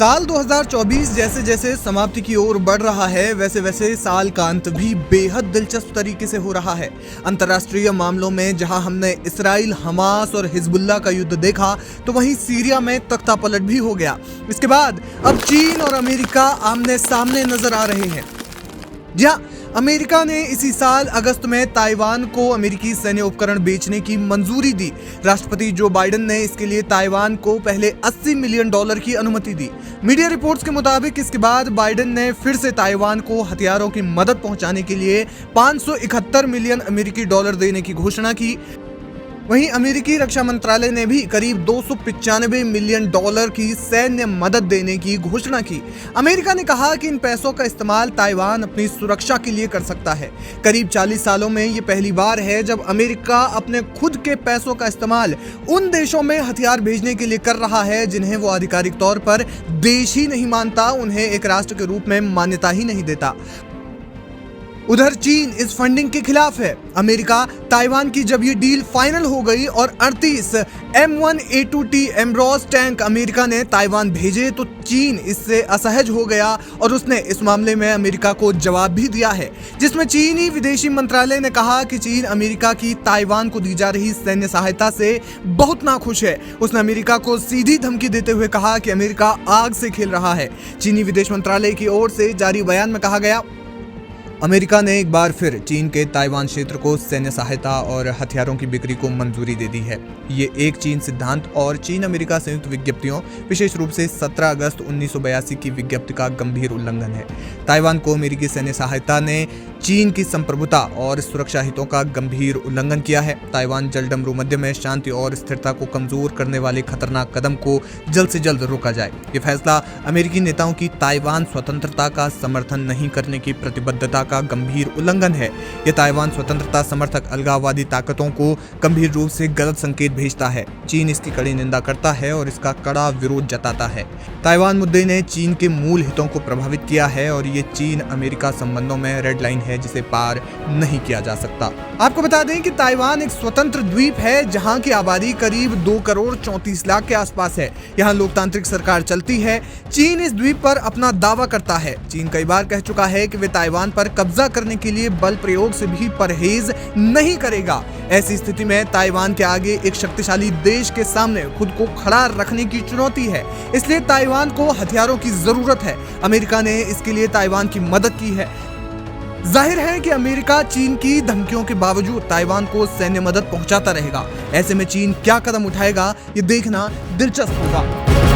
साल 2024 जैसे जैसे समाप्ति की ओर बढ़ रहा है, वैसे वैसे साल का अंत भी बेहद दिलचस्प तरीके से हो रहा है। अंतर्राष्ट्रीय मामलों में जहां हमने इसराइल, हमास और हिजबुल्लाह का युद्ध देखा, तो वहीं सीरिया में तख्तापलट भी हो गया। इसके बाद अब चीन और अमेरिका आमने सामने नजर आ रहे हैं। जी हाँ, अमेरिका ने इसी साल अगस्त में ताइवान को अमेरिकी सैन्य उपकरण बेचने की मंजूरी दी। राष्ट्रपति जो बाइडेन ने इसके लिए ताइवान को पहले $80 मिलियन की अनुमति दी। मीडिया रिपोर्ट्स के मुताबिक इसके बाद बाइडेन ने फिर से ताइवान को हथियारों की मदद पहुंचाने के लिए $571 मिलियन अमेरिकी डॉलर देने की घोषणा की। वहीं अमेरिकी रक्षा मंत्रालय ने भी करीब $295 मिलियन की सैन्य मदद देने की घोषणा की। अमेरिका ने कहा कि इन पैसों का इस्तेमाल ताइवान अपनी सुरक्षा के लिए कर सकता है। करीब 40 सालों में ये पहली बार है जब अमेरिका अपने खुद के पैसों का इस्तेमाल उन देशों में हथियार भेजने के लिए कर रहा है जिन्हें वो आधिकारिक तौर पर देश ही नहीं मानता, उन्हें एक राष्ट्र के रूप में मान्यता ही नहीं देता। उधर चीन इस फंडिंग के खिलाफ है। अमेरिका ताइवान की जब ये डील फाइनल हो गई और 38 M1A2T एम्ब्रॉस टैंक अमेरिका ने ताइवान भेजे, तो चीन इससे असहज हो गया और उसने इस मामले में अमेरिका को जवाब भी दिया है, जिसमें चीनी विदेशी मंत्रालय ने कहा कि चीन अमेरिका की ताइवान को दी जा रही सैन्य सहायता से बहुत नाखुश है। उसने अमेरिका को सीधी धमकी देते हुए कहा कि अमेरिका आग से खेल रहा है। चीनी विदेश मंत्रालय की ओर से जारी बयान में कहा गया, अमेरिका ने एक बार फिर चीन के ताइवान क्षेत्र को सैन्य सहायता और हथियारों की बिक्री को मंजूरी दे दी है। ये एक चीन सिद्धांत और चीन अमेरिका संयुक्त विज्ञप्तियों, विशेष रूप से 17 अगस्त 1982 की विज्ञप्ति का गंभीर उल्लंघन है। ताइवान को अमेरिकी सैन्य सहायता ने चीन की संप्रभुता और सुरक्षा हितों का गंभीर उल्लंघन किया है। ताइवान जलडमरू मध्य में शांति और स्थिरता को कमजोर करने वाले खतरनाक कदम को जल्द से जल्द रोका जाए। ये फैसला अमेरिकी नेताओं की ताइवान स्वतंत्रता का समर्थन नहीं करने की प्रतिबद्धता का गंभीर उल्लंघन है। यह ताइवान स्वतंत्रता समर्थक अलगाववादी ताकतों को गंभीर रूप से गलत संकेत भेजता है। चीन इसकी कड़ी निंदा करता है और इसका कड़ा विरोध जताता है। ताइवान मुद्दे ने चीन के मूल हितों को प्रभावित किया है और ये चीन अमेरिका संबंधों में रेड लाइन है जिसे पार नहीं किया जा सकता। आपको बता दें कि ताइवान एक स्वतंत्र द्वीप है जहां की आबादी करीब 2 करोड़ 34 लाख के आसपास है। यहां लोकतांत्रिक सरकार चलती है। चीन इस द्वीप पर अपना दावा करता है। चीन कई बार कह चुका है कि वे ताइवान पर कब्जा करने के लिए बल प्रयोग से भी परहेज नहीं करेगा। ऐसी स्थिति में ताइवान के आगे एक शक्तिशाली देश के सामने खुद को खड़ा रखने की चुनौती है। इसलिए ताइवान को हथियारों की जरूरत है। अमेरिका ने इसके लिए ताइवान की मदद की है। जाहिर है कि अमेरिका चीन की धमकियों के बावजूद ताइवान को सैन्य मदद पहुंचाता रहेगा। ऐसे में चीन क्या कदम उठाएगा, ये देखना दिलचस्प होगा।